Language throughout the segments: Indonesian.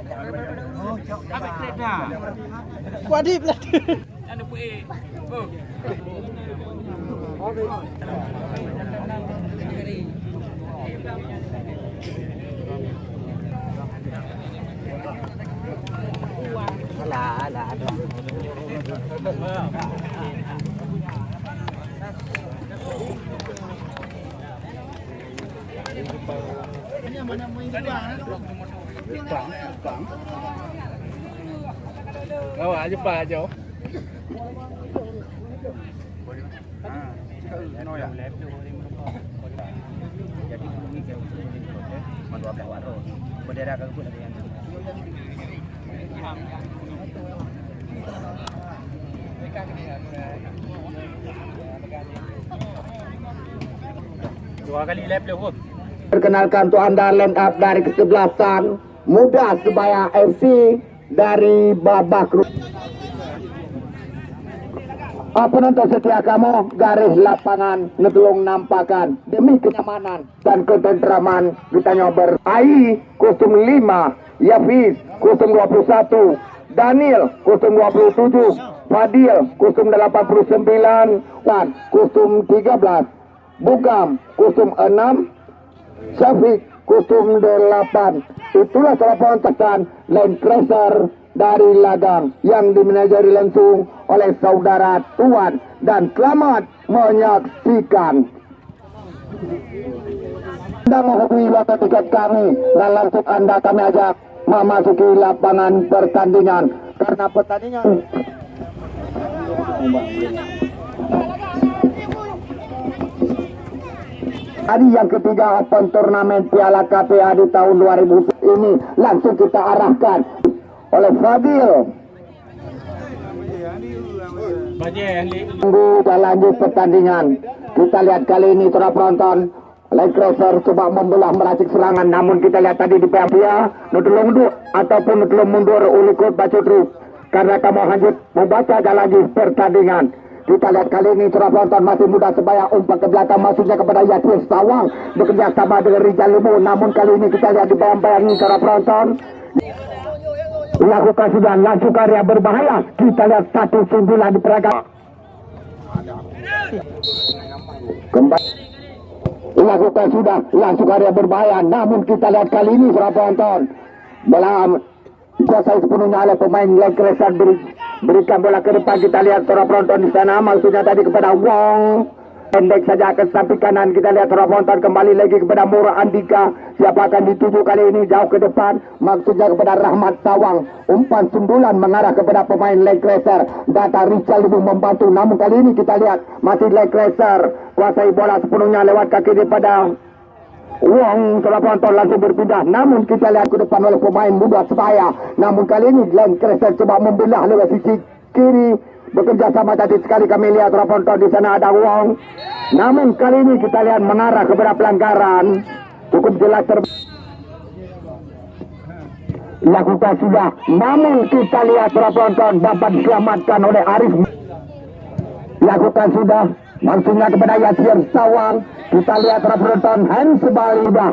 Apa kereta? Wadib lah. Ada pui. Oh. Alah. Ini mana main Jepang? Oh, aja Pak aja. Jadi ini kayak mandor waro. Bendera kan pun ada yang. Dua kali lap lewat. Perkenalkan tuan anda line up dari kesebelasan Muda Sebaya FC dari babak penonton setia kamu garis lapangan ngedulung nampakan demi kenyamanan dan ketentraman kita nyober AI 05 Yafis 021 Daniel 027 Fadil 089 dan 013 Bugam 06 Syafiq 08. Itulah salah penonton Land Cruiser dari Lagang yang dimanajeri langsung oleh saudara Tuan, dan selamat menyaksikan. Anda menghubungi WhatsApp tiket kami dan langsung Anda kami ajak memasuki lapangan pertandingan karena pertandingan hari yang ketiga Open Turnamen Piala KPA di tahun 2000 ini langsung kita arahkan oleh Fadil. Tunggu dan lanjut pertandingan. Kita lihat kali ini para penonton Land Cruiser coba membelah meracik serangan, namun kita lihat tadi di PMPA nutulung mundur ataupun nutulung mundur ulikut baca terus karena kamu lanjut membaca dan lanjut pertandingan. Kita lihat kali ini para penonton masih Muda Sebaya umpan ke belakang masuknya kepada Yatir Sawang bekerja sama dengan Rizal Limu, namun kali ini kita lihat di bayang-bayang ini para penonton lakukan sudah laju karya berbahaya. Kita lihat 1-9 di peragam kembali lakukan sudah laju karya berbahaya, namun kita lihat kali ini para penonton belum dikuasai sepenuhnya oleh pemain Land Cruiser. Berikan bola ke depan, kita lihat para penonton di sana maksudnya tadi kepada Wong, pendek saja ke samping kanan. Kita lihat para penonton kembali lagi kepada Mura Andika, siapa akan dituju kali ini jauh ke depan maksudnya kepada Rahmat Sawang. Umpan sundulan mengarah kepada pemain Land Cruiser, data Richard Libu membantu, namun kali ini kita lihat masih Land Cruiser kuasai bola sepenuhnya lewat kaki daripada Wong. Para penonton langsung berpindah, namun kita lihat ke depan oleh pemain Muda Sebaya, namun kali ini Land Cruiser coba membelah lewat sisi kiri bekerja sama. Tadi sekali kami lihat para penonton di sana ada Wong, namun kali ini kita lihat mengarah kepada pelanggaran cukup jelas lakukan sudah, namun kita lihat para penonton dapat diselamatkan oleh Arif. Lakukan sudah maksudnya kepada Yasir Sawang. Kita lihat para penonton Hans Balida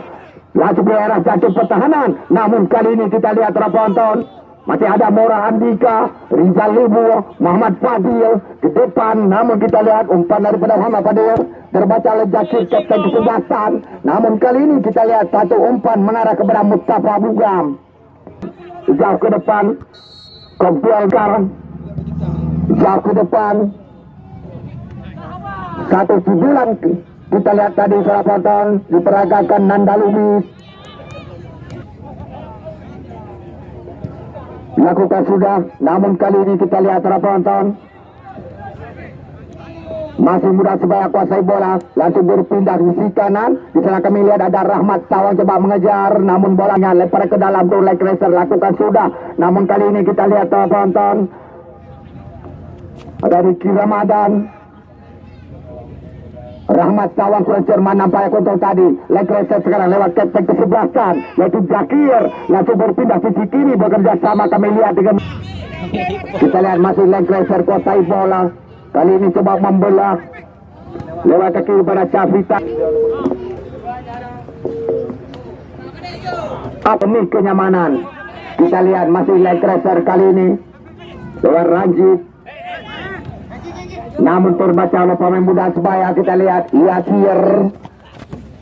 laju ke arah jatuh pertahanan, namun kali ini kita lihat para penonton masih ada Mora Andika, Rizal Libu, Muhammad Fadil di depan, namun kita lihat umpan daripada Muhammad Fadil terbaca oleh Jakir kapten kesebelasan, namun kali ini kita lihat satu umpan mengarah kepada Mustafa Bugam jauh ke depan. Kompialkar jauh ke depan 1-9. Kita lihat tadi para penonton diperagakan Nanda Lubis. Lakukan sudah, namun kali ini kita lihat para penonton masih Muda Sebaya kuasai bola, langsung berpindah di sisi kanan. Di sana kami lihat ada Rahmat Sawang coba mengejar, namun bolanya lempar ke dalam tuh Land Cruiser. Lakukan sudah, namun kali ini kita lihat para penonton ada Ricky Ramadan. Rahmat Sawang kurang cermat nampaknya kontrol tadi. Land Cruiser sekarang lewat kapten kesebelasan yaitu Jakir, langsung berpindah sisi kiri bekerja sama. Kami lihat dengan kita lihat masih Land Cruiser kuasai bola. Kali ini coba membelah lewat kaki kepada Syafita. Demi kenyamanan Kita lihat masih leg racer kali ini dengan Ranjit. Namun terbaca oleh pemain muda Sebaya. Kita lihat Yasir.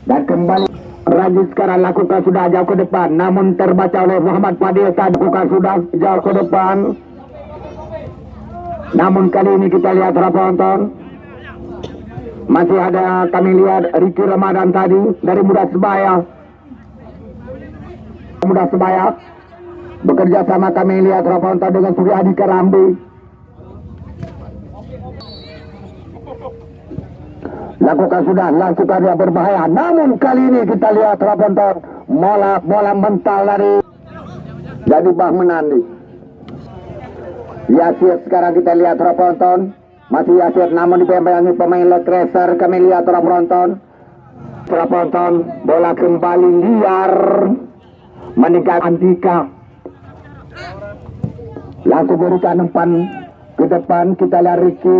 Dan kembali Ranjit sekarang lakukan sudah jauh ke depan. Namun terbaca oleh Muhammad Fadil. Lakukan sudah jauh ke depan. Namun kali ini kita lihat penonton. Masih ada kami lihat Ricky Ramadan tadi dari muda Sebaya. Muda Sebaya bekerja sama kami lihat penonton dengan Suryadi Karambi. Lakukan sudah langsung karya berbahaya. Namun kali ini kita lihat penonton bola mental dari Bah Menandi. Yasir sekarang kita lihat penonton. Masih Yasir namun dibayang-bayangi pemain leg racer. Kami lihat penonton. Bola kembali liar meninggal Andika. Langsung berikan umpan ke depan. Kita lihat Ricky.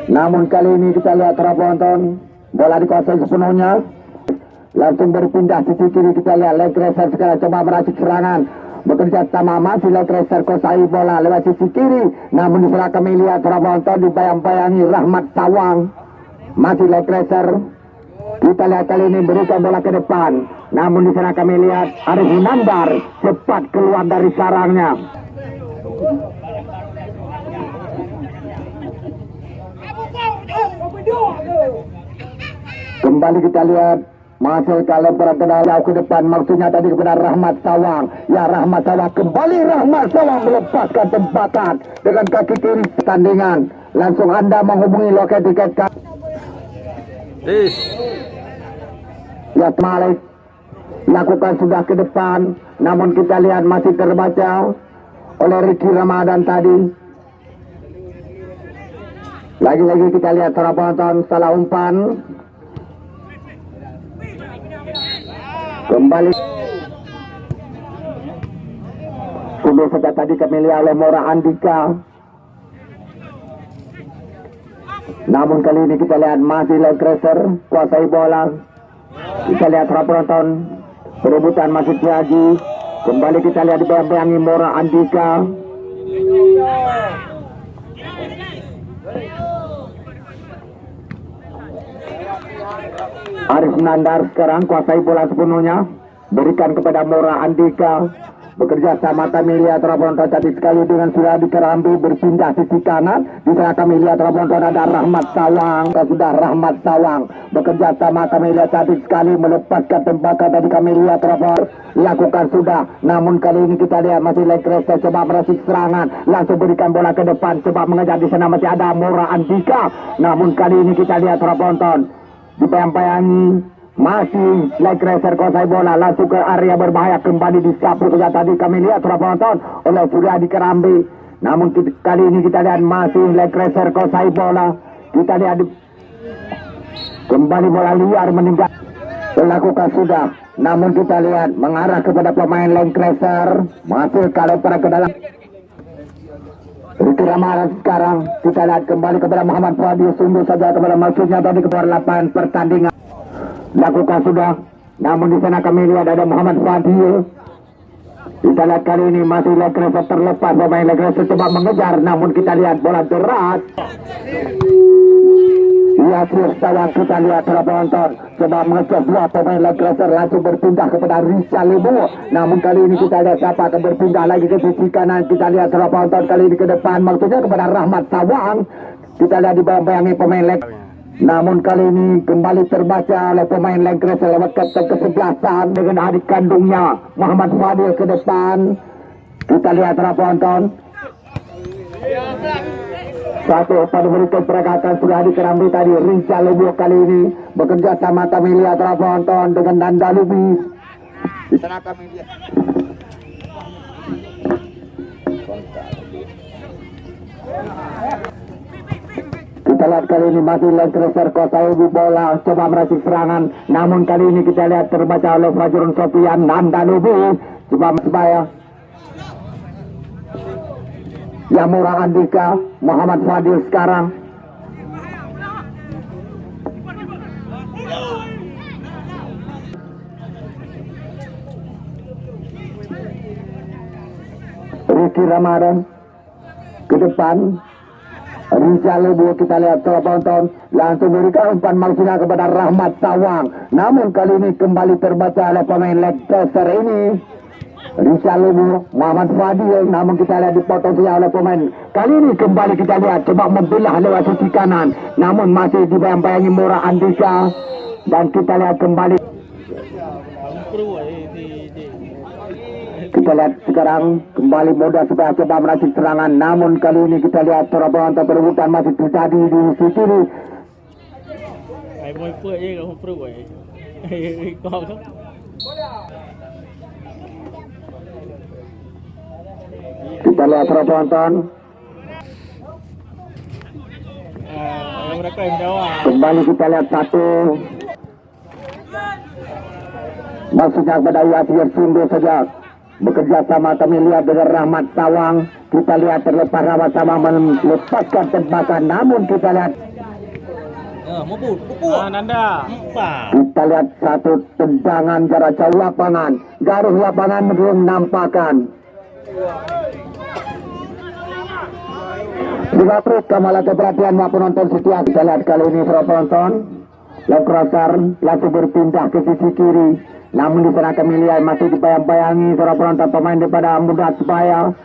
Namun kali ini kita lihat penonton. Bola dikuasai sepenuhnya. Langsung berpindah sisi kiri. Kita lihat leg racer sekarang coba meracik serangan. Bekerja sama masih leg racer kuasai bola lewat sisi kiri. Namun diserah kami lihat penonton dibayang-bayangi Rahmat Sawang. Masih leg racer. Kita lihat kali ini berikan bola ke depan. Namun diserah kami lihat Arif Nandar cepat keluar dari sarangnya. Kembali kita lihat masuk kalau berada jauh ke depan, maksudnya tadi kepada Rahmat Sawang. Ya, Rahmat Sawang kembali. Rahmat Sawang melepaskan tembakan dengan kaki kiri pertandingan. Langsung Anda menghubungi loket tiket. Ya, Malik lakukan sudah ke depan. Namun kita lihat masih terbaca oleh Ricky Ramadan tadi. Lagi-lagi kita lihat para penonton salah umpan. Kembali sudah saja tadi kami lihat oleh Mora Andika. Namun kali ini kita lihat masih leg racer kuasai bola. Kita lihat para penonton perebutan masih terjadi. Kembali kita lihat dibayang-bayangi Mora Andika. Arif Nandar sekarang kuasai bola sepenuhnya. Berikan kepada Mora Andika. Bekerja sama kami lihat penonton tadi sekali dengan Suryadi Karambi berpindah sisi kanan. Di sana kami lihat penonton ada Rahmat Sawang. Sudah Rahmat Sawang bekerja sama kami lihat tadi sekali melepaskan tembakan tadi kami lihat penonton lakukan sudah. Namun kali ini kita lihat masih leg racer coba merasik serangan. Langsung berikan bola ke depan coba mengejar. Di sana masih ada Mora Andika. Namun kali ini kita lihat penonton dibayang-bayangi masih leg racer kuasai bola langsung ke area berbahaya. Kembali disapu saja tadi kami lihat penonton oleh Suryadi Karambi. Namun kali ini kita lihat masih leg racer kuasai bola. Kita lihat kembali bola liar meninggal. Lakukan sudah. Namun kita lihat mengarah kepada pemain leg racer. Masih kalau para ke dalam Ricky Ramadan sekarang. Kita lihat kembali kepada Muhammad Fadil. Sungguh saja kepada maksudnya tadi keluar lapangan pertandingan. Lakukan sudah. Namun di sana kami lihat ada Muhammad Fadil. Kita lihat kali ini masih leg racer terlepas. Pemain leg racer coba mengejar. Namun kita lihat bola deras. Yasir Sawang kita lihat para penonton coba mengejar dua pemain leg racer langsung berpindah kepada Rizal Lebu. Namun kali ini kita lihat siapa akan berpindah lagi ke sisi kanan. Kita lihat para penonton kali ini ke depan maksudnya kepada Rahmat Sawang. Kita lihat dibayang-bayangi pemain leg. Namun kali ini kembali terbaca oleh pemain leg racer lewat ke-11 dengan adik kandungnya Muhammad Fadil ke depan. Kita lihat para penonton. Satu pada berikut pergerakan Suryadi Karambi tadi. Rizal Lebu kali ini bekerja sama kami lihat para penonton dengan Nanda Lubis. Di sana kami lihat kita lihat kali ini masih leg racer kuasai bola coba meracik serangan. Namun kali ini kita lihat terbaca oleh Fajrun Sofian Nanda Lubis coba Sebaya. Ya Mora Andika, Muhammad Fadil sekarang. Ricky Ramadan ke depan. Rizal Lebu, kita lihat setelah penonton langsung berikan umpan maksudnya kepada Rahmat Sawang, namun kali ini kembali terbaca oleh pemain Leicester ini. Rizal Lebu, Muhammad Fadil, namun kita lihat dipotong saja oleh pemain. Kali ini kembali kita lihat coba membelah lewat sisi kanan, namun masih dibayang-bayangi Mora Andika, dan kita lihat kembali. Kita lihat sekarang kembali mudah supaya coba meracik serangan, namun kali ini kita lihat seorang penonton perebutan masih terjadi di sisi kiri. Kita lihat seorang penonton kembali kita lihat satu, maksudnya kepada Yasir Sundu saja. Bekerja sama kami lihat dengan Rahmat Sawang. Kita lihat terlepas Rahmat Sawang melepaskan tembakan, namun kita lihat kita lihat satu tendangan jarak jauh lapangan, garis lapangan belum nampakan. Juga terus kembali ke perhatian penonton setia. Kita lihat kali ini para penonton Lokroser langsung berpindah ke sisi kiri, namun di sana kami lihat masih dibayang-bayangi seorang penonton pemain daripada Muda Supaya.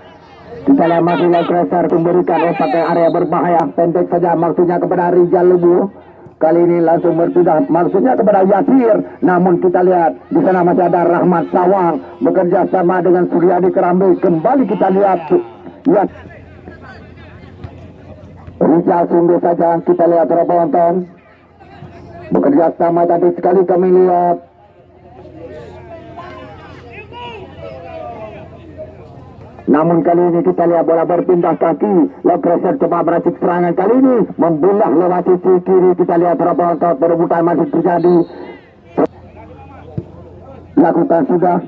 Kita lihat masih Lokroser memberikan umpan ke area berbahaya, pendek saja maksudnya kepada Rizal Lebu. Kali ini langsung berpindah maksudnya kepada Yasir, namun kita lihat di sana masih ada Rahmat Sawang bekerja sama dengan Suryadi Kerambi. Kembali kita lihat Rizal Sundu saja. Kita lihat seorang penonton bekerja sama tadi sekali kami lihat. Namun kali ini kita lihat bola berpindah kaki. Lokreser coba meracik serangan, kali ini membelah lewat sisi kiri. Kita lihat penonton perebutan masih terjadi. Lakukan sudah.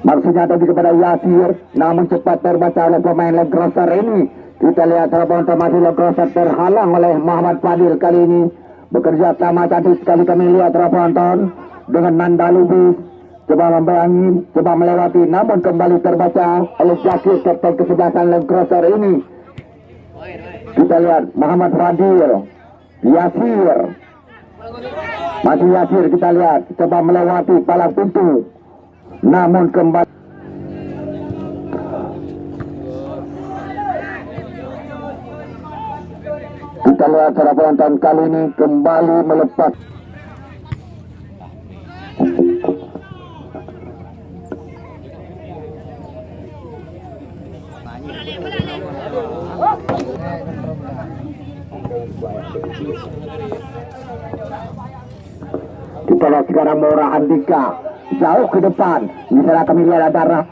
Maksudnya tadi kepada Yasir, namun cepat terbaca oleh pemain Lokreser ini. Kita lihat penonton masih Lokreser terhalang oleh Muhammad Fadil kali ini. Bekerja sama tadi sekali kami lihat penonton dengan Nanda Lubis coba membayangi, coba melewati, namun kembali terbaca oleh Zakir, kapten kesebelasan Lokroser ini. Kita lihat Muhammad Fadil, Yasir, masih Yasir, kita lihat coba melewati palang pintu, namun kembali kita lihat cara penonton kali ini kembali melepas. Kita lihat sekarang Mora Andika jauh ke depan. Di sana kami lihat ada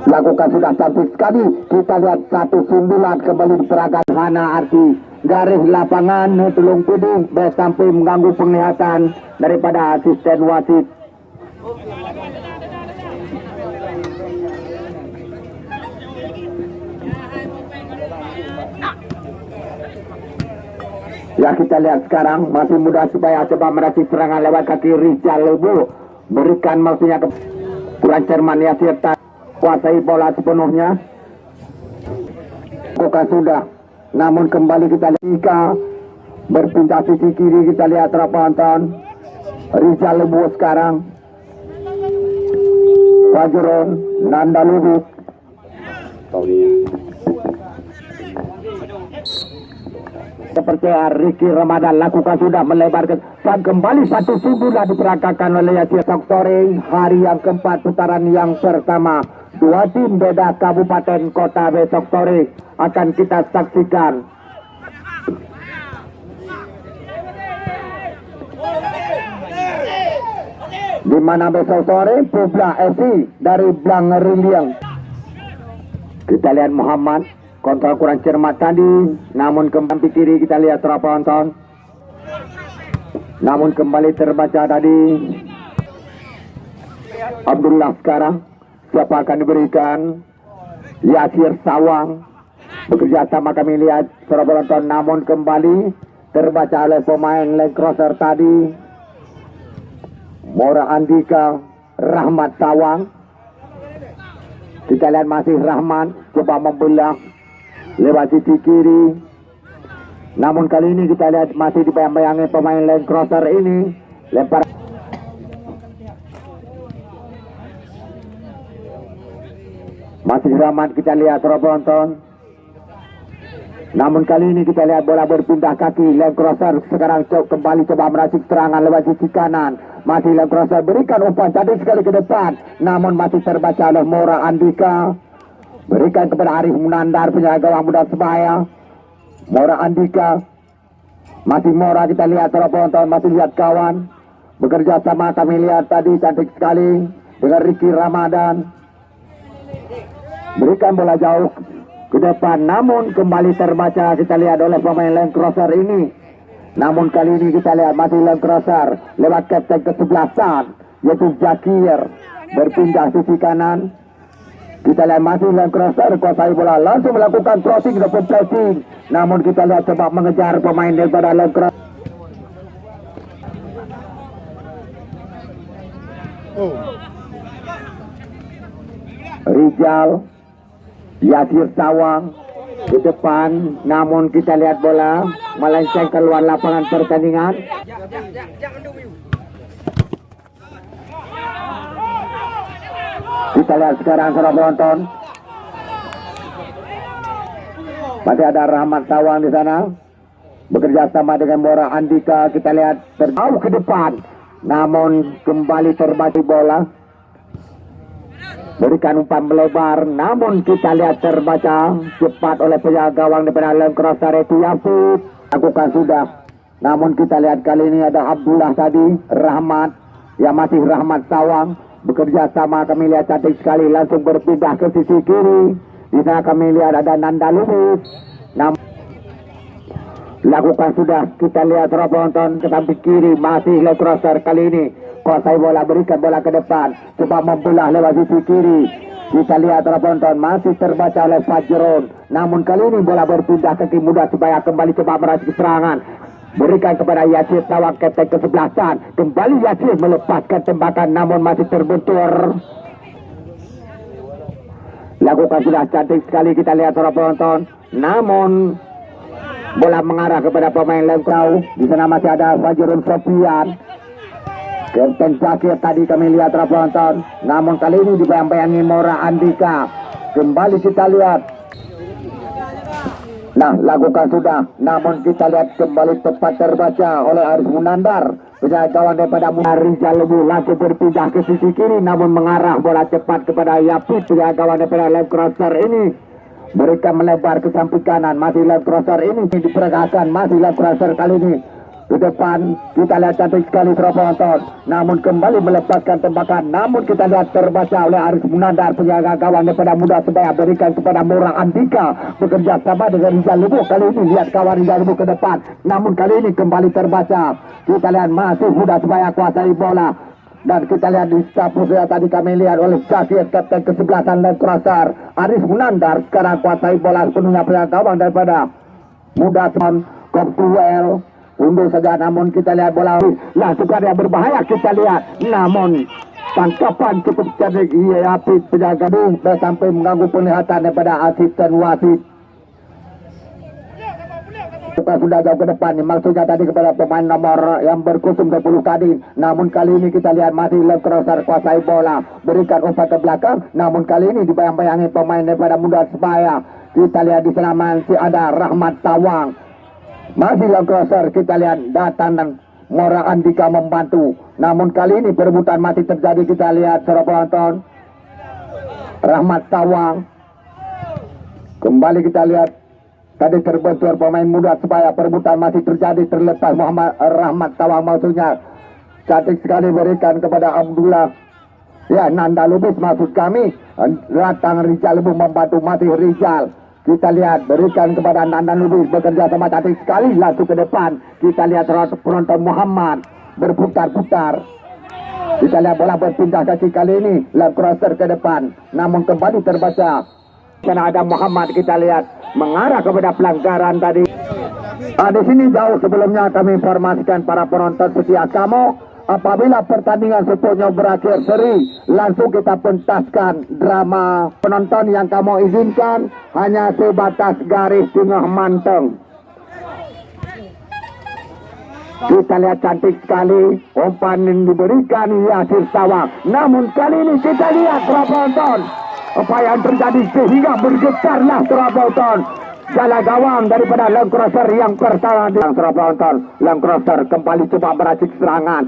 lakukan sudah cantik sekali. Kita lihat satu sundulan kembali diserahkan Hana Arti, garis lapangan Tulung Puding sampai mengganggu penglihatan daripada asisten wasit. Ya, kita lihat sekarang masih mudah supaya coba meracik serangan lewat kaki Rizal Lebu, berikan maksudnya ke Kurang Cerman Yasir, kuasai bola sepenuhnya. Bukan sudah, namun kembali kita lihat Ika berpindah sisi kiri. Kita lihat penonton Rizal Lebu sekarang, Fajron, Nanda Lubis. Seperti Ricky Ramadan lakukan sudah melebarkan saat kembali satu sundulan diperagakan oleh Yasir Soktoring. Hari yang keempat putaran yang pertama, dua tim beda kabupaten kota besok sore akan kita saksikan. Di mana besok sore Publa FC dari Blang Rindiang. Kita lihat Muhammad kontrol kurang cermat tadi, namun kembali kiri kita lihat penonton, namun kembali terbaca tadi. Abdullah sekarang siapa akan diberikan? Yasir Sawang bekerja sama, kami lihat seorang penonton, namun kembali terbaca oleh pemain leg crosser tadi, Mora Andika, Rahmat Sawang. Kita lihat masih Rahmat coba membelah lewat sisi kiri, namun kali ini kita lihat masih dibayang-bayangi pemain leg crosser ini, lempar. Masih Rahmat, kita lihat seorang penonton. Namun kali ini kita lihat bola berpindah kaki, leg crosser sekarang kembali coba meracik serangan lewat sisi kanan. Masih leg crosser berikan umpan cantik sekali ke depan, namun masih terbaca oleh Mora Andika. Berikan kepada Arif Munandar, penjaga gawang muda Sebaya. Mora Andika, masih Mora, kita lihat seorang penonton, masih lihat kawan. Bekerja sama, kami lihat tadi cantik sekali dengan Ricky Ramadan. Berikan bola jauh ke depan, namun kembali terbaca, kita lihat oleh pemain leg crosser ini. Namun kali ini kita lihat masih leg crosser lewat kapten ke-11 yaitu Zakir, berpindah sisi kanan. Kita lihat masih leg crosser kuasai bola, langsung melakukan crossing ataupun pressing. Namun kita lihat coba mengejar pemain daripada leg crosser. Rizal, Yasir Sawang ke depan, namun kita lihat bola melenceng keluar lapangan pertandingan. Kita lihat sekarang seorang penonton, masih ada Rahmat Sawang di sana bekerja sama dengan Mora Andika. Kita lihat terjauh ke depan, namun kembali terbaca bola. Berikan umpan melebar, namun kita lihat terbaca cepat oleh penjaga gawang daripada leg crosser itu Yafid. Lakukan sudah, namun kita lihat kali ini ada Abdullah tadi, Rahmat, yang masih Rahmat Sawang bekerja sama, kami lihat cantik sekali langsung berpindah ke sisi kiri. Di sana kami lihat ada Nanda Lubis. Namun lakukan sudah, kita lihat seorang penonton ke samping kiri, masih leg crosser kali ini kuasai bola, berikan bola ke depan, coba membelah lewat sisi kiri. Kita lihat seorang penonton masih terbaca oleh Fajrun, namun kali ini bola berpindah ke kaki muda Sebaya, kembali coba meracik serangan, berikan kepada Yasir Sawang, kapten ke-11. Kembali Yasir melepaskan tembakan, namun masih terbentur. Lakukan sudah cantik sekali, kita lihat seorang penonton, namun bola mengarah kepada pemain Lemkrau. Di sana masih ada Fajrun Sofian, kapten Zakir tadi kami lihat seorang penonton, namun kali ini dibayang-bayangi Mora Andika. Kembali kita lihat, nah lakukan sudah, namun kita lihat kembali tepat terbaca oleh Arif Munandar, penjaga gawang daripada Rizal Lebu, langsung berpindah ke sisi kiri, namun mengarah bola cepat kepada Yapit, penjaga gawang daripada leg crosser ini. Mereka melebar ke samping kanan, masih leg crosser ini diperagakan, masih leg crosser kali ini ke depan. Kita lihat cantik sekali seorang penonton, namun kembali melepaskan tembakan, namun kita lihat terbaca oleh Arif Munandar, penjaga gawang daripada muda Sebaya, berikan kepada Mora Andika, bekerja sama dengan Rizal Lebu. Kali ini lihat kawan Rizal Lebu ke depan, namun kali ini kembali terbaca. Kita lihat masih muda Sebaya kuasai bola, dan kita lihat di sapu saya tadi kami lihat oleh Zakir, kapten ke-11 leg crosser. Arif Munandar sekarang kuasai bola sepenuhnya, penjaga gawang daripada muda Sebaya Koptuel undur saja, namun kita lihat bola lah juga yang berbahaya. Kita lihat, namun tangkapan cukup cerdik Yapit, penjaga gawang sampai mengganggu penglihatan daripada asisten wasit. Kita sudah jauh ke depan, maksudnya tadi kepada pemain nomor yang berkusum 20 tadi. Namun kali ini kita lihat masih leg crosser kuasai bola, berikan umpan ke belakang, namun kali ini dibayang-bayangi pemain daripada muda Sebaya. Kita lihat di sana masih ada Rahmat Sawang, masih leg crosser. Kita lihat datang dan Mora Andika membantu, namun kali ini perebutan masih terjadi. Kita lihat seorang penonton, Rahmat Sawang kembali, kita lihat tadi terbentur pemain muda Sebaya, perebutan masih terjadi, terlepas Rahmat Sawang maksudnya, cantik sekali berikan kepada Abdullah, ya Nanda Lubis maksud kami, datang Rizal Lebu membantu, masih Rizal. Kita lihat berikan kepada Nanda Lubis, bekerja sama cantik sekali langsung ke depan. Kita lihat penonton Muhammad berputar-putar. Kita lihat bola berpindah kaki kali ini, leg crosser ke depan, namun kembali terbaca Karena ada Muhammad, kita lihat mengarah kepada pelanggaran tadi. Di sini jauh sebelumnya kami informasikan para penonton setia kamu, apabila pertandingan sepotnya berakhir seri, langsung kita pentaskan drama. Penonton yang kamu izinkan hanya sebatas garis tengah manteng. Kita lihat cantik sekali umpan yang diberikan Yasir Sawang. Namun kali ini kita lihat penonton apa yang terjadi sehingga bergetarlah penonton. Jala gawang daripada Land Cruiser yang pertama di penonton. Land Cruiser kembali coba meracik serangan.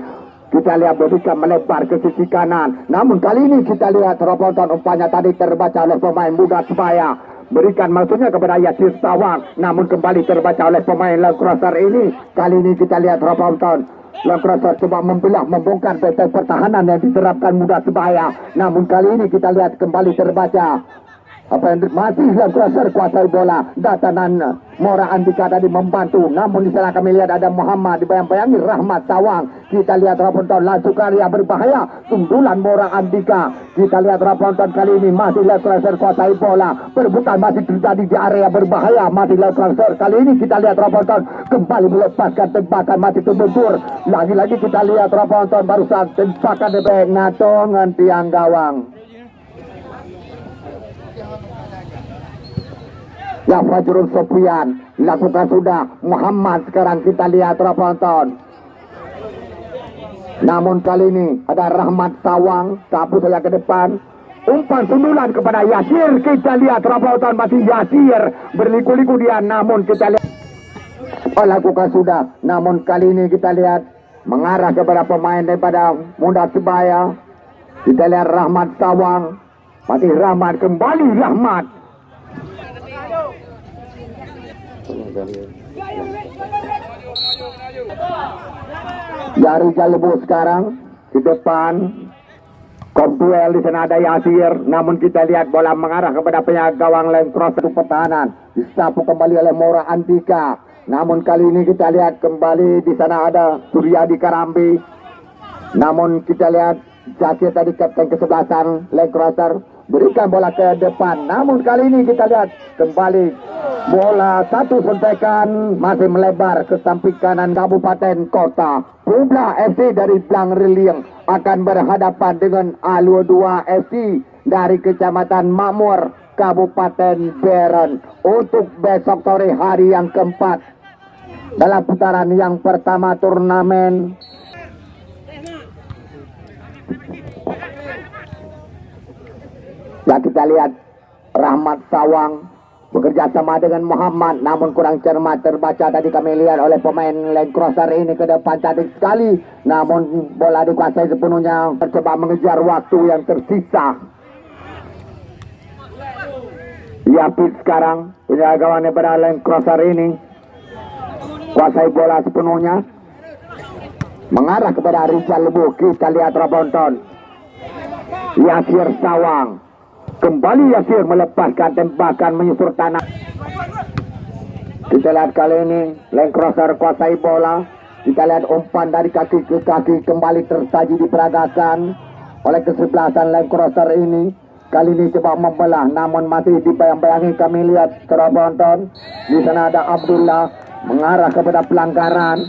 Kita lihat berikan melebar ke sisi kanan. Namun kali ini kita lihat penonton umpannya tadi terbaca oleh pemain muda Sebaya. Berikan maksudnya kepada Yasir Sawang. Namun kembali terbaca oleh pemain Land Cruiser ini. Kali ini kita lihat penonton. Land Cruiser coba membelah, membongkar benteng pertahanan yang diterapkan muda Sebaya. Namun kali ini kita lihat kembali terbaca apa yang masih Land Cruiser kuasai bola. Datanan Mora Andika tadi membantu. Namun di sana kami lihat ada Muhammad dibayang-bayangi Rahmat Sawang. Kita lihat penonton Langsung Karya berbahaya. Sundulan Mora Andika. Kita lihat penonton kali ini masih Land Cruiser kuasai bola. Perebutan masih terjadi di area berbahaya. Masih Land Cruiser. Kali ini kita lihat penonton kembali melepaskan tembakan masih terbentur. Lagi-lagi kita lihat penonton barusan tembakan dari ngatongan tiang gawang. Ya Fajrul Sofian lakukan sudah. Muhammad sekarang kita lihat penonton. Namun kali ini ada Rahmat Sawang. Sapu saja ke depan. Umpan sundulan kepada Yasir. Kita lihat penonton masih Yasir. Berliku-liku dia. Namun kita lihat lakukan sudah. Namun kali ini kita lihat mengarah kepada pemain daripada Muda Sebaya. Kita lihat Rahmat Sawang. Masih Rahmat kembali Rahmat. Jari Jalbu sekarang di depan. Kopduel di sana ada Yasir. Namun kita lihat bola mengarah kepada penjaga gawang Land Cruiser pertahanan. Disapu kembali oleh Mora Antika. Namun kali ini kita lihat kembali di sana ada Suryadi Karambi. Namun kita lihat Zakir tadi kapten kesebelasan Land Cruiser. Berikan bola ke depan. Namun kali ini kita lihat kembali bola satu suntikan masih melebar ke samping kanan Kabupaten Kota. Publa FC dari Blang Reliang akan berhadapan dengan Alua 2 FC dari Kecamatan Makmur, Kabupaten Beren untuk besok sore hari yang keempat dalam putaran yang pertama turnamen. Ya kita lihat Rahmat Sawang bekerja sama dengan Muhammad, namun kurang cermat terbaca tadi kami lihat oleh pemain Land Cruiser ini ke depan cantik sekali. Namun bola dikuasai sepenuhnya, tercoba mengejar waktu yang tersisa. Yapit sekarang penjaga gawang pada Land Cruiser ini kuasai bola sepenuhnya, mengarah kepada Rizal Lebu. Kita lihat penonton Yasir Sawang. Kembali Yasir melepaskan tembakan menyusur tanah. Kita lihat kali ini Land Cruiser kuasai bola. Kita lihat umpan dari kaki ke kaki kembali tersaji diperagakan oleh kesebelasan Land Cruiser ini. Kali ini coba membelah, namun masih dibayang-bayangi kami lihat penonton. Di sana ada Abdullah mengarah kepada pelanggaran.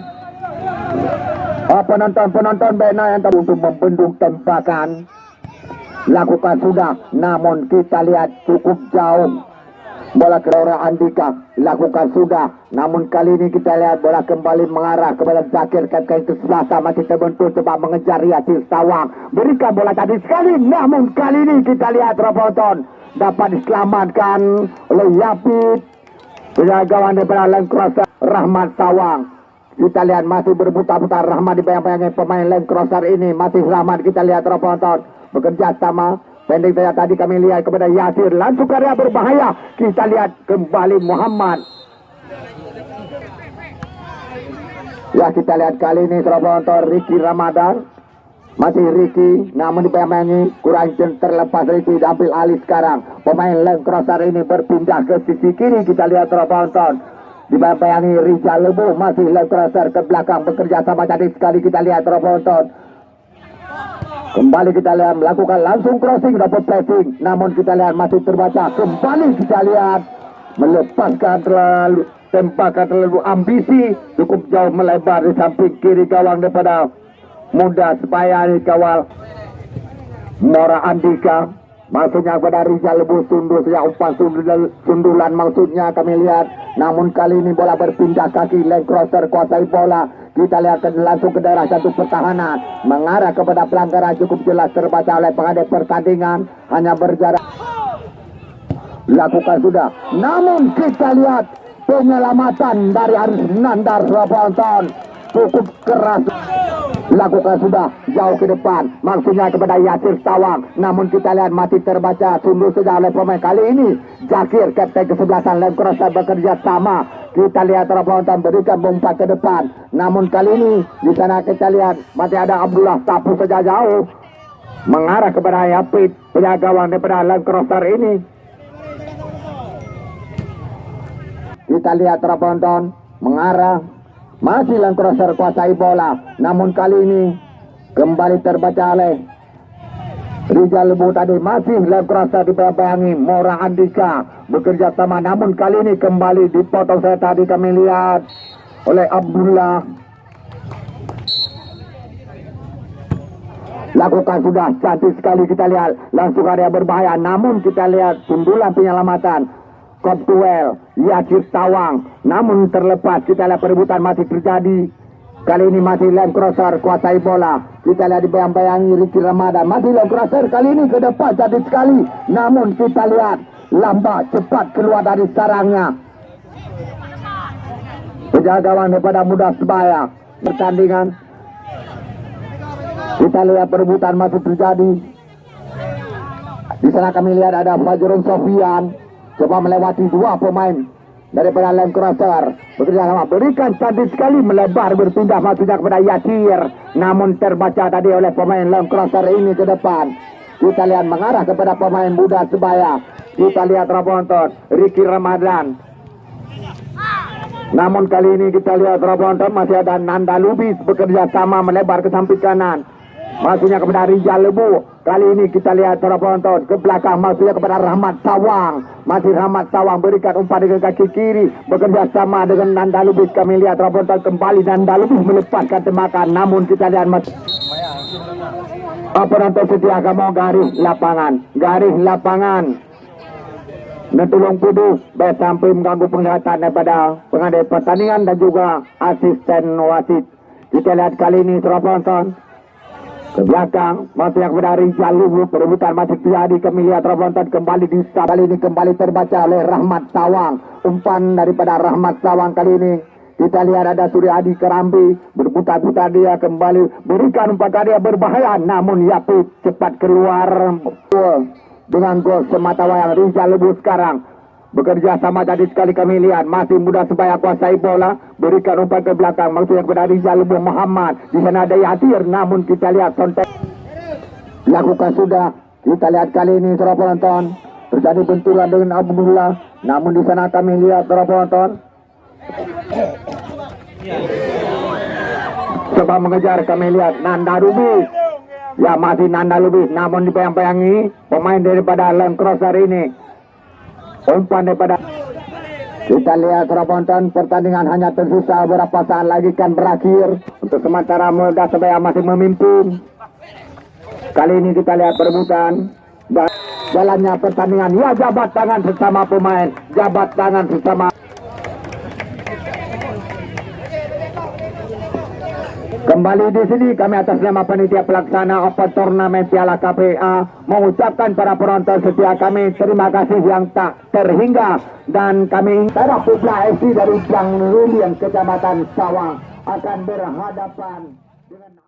Penonton Bena yang untuk membendung tembakan. Lakukan sudah, namun kita lihat cukup jauh. Bola ke Laura Andika lakukan sudah, namun kali ini kita lihat bola kembali mengarah kepada Zakir. Kapten kesebelasan masih terbentur coba mengejar Yasir Sawang. Berikan bola tadi sekali, namun kali ini kita lihat penonton dapat diselamatkan oleh Yapit. Penjaga gawang daripada Land Cruiser Rahmat Sawang. Kita lihat masih berputar-putar Rahmat dibayang-bayangi pemain Land Cruiser ini. Masih Rahmat kita lihat penonton bekerja sama. Pendek saya tadi kami lihat kepada Yasir. Langsung karya berbahaya. Kita lihat kembali Muhammad. Ya kita lihat kali ini penonton Ricky Ramadan. Masih Ricky, namun dibayang-bayangi kurang terlepas Ricky diambil alih sekarang. Pemain Land Cruiser ini berpindah ke sisi kiri. Kita lihat penonton dibayang-bayangi Rizal Lebu. Masih Land Cruiser ke belakang bekerja sama cantik sekali. Kita lihat penonton Kembali kita lihat melakukan langsung crossing dapat pressing, namun kita lihat masih terbaca. Kembali kita lihat melepaskan terlalu tembakan terlalu ambisi, cukup jauh melebar di samping kiri gawang daripada muda supaya dikawal Mora Andika. Maksudnya kepada Rizal Lebu sundur sejak umpan sundulan maksudnya kami lihat. Namun kali ini bola berpindah kaki, leg crosser kuasai bola. Kita lihat langsung ke daerah satu pertahanan, mengarah kepada pelanggaran cukup jelas terbaca oleh pengadil pertandingan. Hanya berjarak lakukan sudah, namun kita lihat penyelamatan dari Aris Nandar Rabanton cukup keras. Lakukan sudah jauh ke depan, maksudnya kepada Yasir Tawang, namun kita lihat masih terbaca sundur sudah oleh pemain. Kali ini Zakir kapten kesebelasan lem crosser bekerja sama. Kita lihat Rabanton berikan umpan ke depan, namun kali ini di sana kita lihat masih ada Abdullah sapu saja jauh mengarah kepada Yapit, penjaga gawang daripada lem crosser ini. Kita lihat Rabanton mengarah. Masih lem crosser kuasai bola, namun kali ini kembali terbaca oleh Rizal Lebu tadi. Masih lem crosser dibayangi Mora Andika bekerja sama, namun kali ini kembali dipotong saya tadi kami lihat oleh Abdullah. Lakukan sudah cantik sekali kita lihat langsung area berbahaya, namun kita lihat sundulan penyelamatan Koptuel Yasir Tawang, namun terlepas. Kita lihat perebutan masih terjadi. Kali ini masih lem crosser kuasai bola. Kita lihat dibayang-bayangi Ricky Ramadan, masih lem crosser kali ini ke depan cantik sekali, namun kita lihat lambat cepat keluar dari sarangnya penjaga gawang daripada Muda Sebaya pertandingan. Kita lihat perebutan masih terjadi. Di sana kami lihat ada Fajrun Sofian coba melewati dua pemain daripada lem crosser bekerja sama, berikan cantik sekali melebar berpindah maksudnya kepada Yasir, namun terbaca tadi oleh pemain lem crosser ini ke depan. Kita lihat mengarah kepada pemain Muda Sebaya. Kita lihat Rabanton Ricky Ramadan, namun kali ini kita lihat Rabanton masih ada Nanda Lubis bekerja sama melebar ke samping kanan maksudnya kepada Rizal Lebu. Kali ini kita lihat Rabanton ke belakang maksudnya kepada Rahmat Sawang. Masih Rahmat Sawang berikan umpan dengan kaki kiri bekerja sama dengan Nanda Lubis. Kami lihat Rabanton kembali, Nanda Lubis melepaskan tembakan, namun kita lihat penonton setia kamu garis lapangan Netulung Pudu sampai mengganggu penglihatan daripada pengadil pertandingan dan juga asisten wasit. Kita lihat kali ini Rabanton ke belakang maksudnya kepada Rizal Lebu, perebutan masih terjadi. Kami lihat Rabanton kembali kali ini kembali terbaca oleh Rahmat Sawang. Umpan daripada Rahmat Sawang kali ini kita lihat ada Suryadi Kerambi berputar-putar, dia kembali berikan umpan dia berbahaya, namun Yapit cepat keluar dengan gol semata wayang. Rizal Lebu sekarang bekerja sama tadi sekali kami lihat masih Muda Sebaya kuasai bola, berikan umpan ke belakang maksudnya kepada Rizal Lebu Muhammad. Di sana ada Yasir, namun kita lihat kontak lakukan sudah. Kita lihat kali ini para penonton terjadi benturan dengan Abdullah, namun di sana kami lihat para penonton coba mengejar. Kami lihat Nanda Lubis, ya masih Nanda Lubis, namun dibayang-bayangi pemain daripada lem crosser ini. Umpan daripada kita lihat Rabanton pertandingan hanya tersisa beberapa saat lagi kan berakhir. Untuk sementara Muda Sebaya masih memimpin. Kali ini kita lihat perebutan jalannya pertandingan. Ya, jabat tangan sesama pemain, jabat tangan sesama. Kembali di sini kami atas nama panitia pelaksana Open Turnamen Piala KPA mengucapkan para penonton setia kami terima kasih yang tak terhingga, dan kami Tarah Pupla FC dari Jang Lulian Kecamatan Sawang akan berhadapan dengan